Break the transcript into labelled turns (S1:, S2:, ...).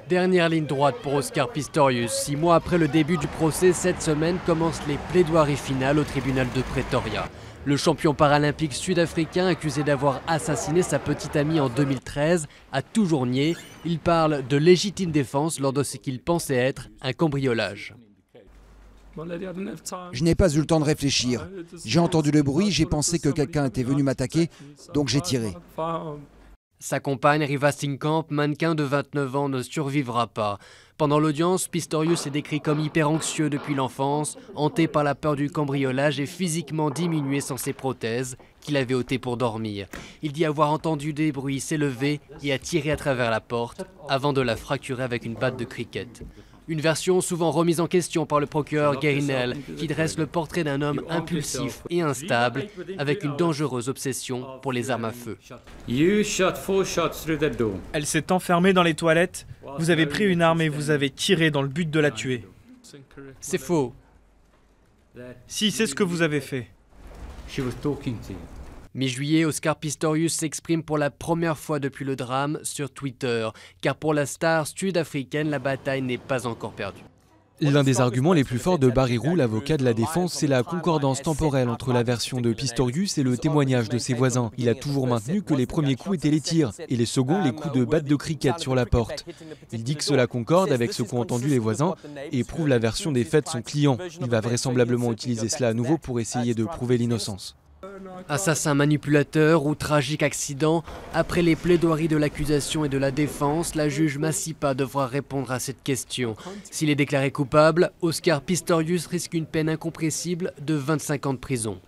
S1: Dernière ligne droite pour Oscar Pistorius. 6 mois après le début du procès, cette semaine commencent les plaidoiries finales au tribunal de Pretoria. Le champion paralympique sud-africain, accusé d'avoir assassiné sa petite amie en 2013, a toujours nié. Il parle de légitime défense lors de ce qu'il pensait être un cambriolage.
S2: Je n'ai pas eu le temps de réfléchir. J'ai entendu le bruit, j'ai pensé que quelqu'un était venu m'attaquer, donc j'ai tiré.
S1: Sa compagne, Riva Steenkamp, mannequin de 29 ans, ne survivra pas. Pendant l'audience, Pistorius est décrit comme hyper anxieux depuis l'enfance, hanté par la peur du cambriolage et physiquement diminué sans ses prothèses, qu'il avait ôtées pour dormir. Il dit avoir entendu des bruits s'élever et a tiré à travers la porte, avant de la fracturer avec une batte de cricket. Une version souvent remise en question par le procureur Gary Nell, qui dresse le portrait d'un homme impulsif et instable, avec une dangereuse obsession pour les armes à feu.
S3: Elle s'est enfermée dans les toilettes, vous avez pris une arme et vous avez tiré dans le but de la tuer.
S1: C'est faux.
S3: Si, c'est ce que vous avez fait.
S1: Mi-juillet, Oscar Pistorius s'exprime pour la première fois depuis le drame sur Twitter, car pour la star sud-africaine, la bataille n'est pas encore perdue.
S4: L'un des arguments les plus forts de Barry Roux, l'avocat de la défense, c'est la concordance temporelle entre la version de Pistorius et le témoignage de ses voisins. Il a toujours maintenu que les premiers coups étaient les tirs et les seconds les coups de batte de cricket sur la porte. Il dit que cela concorde avec ce qu'ont entendu les voisins et prouve la version des faits de son client. Il va vraisemblablement utiliser cela à nouveau pour essayer de prouver l'innocence.
S1: Assassin manipulateur ou tragique accident, après les plaidoiries de l'accusation et de la défense, la juge Masipa devra répondre à cette question. S'il est déclaré coupable, Oscar Pistorius risque une peine incompressible de 25 ans de prison.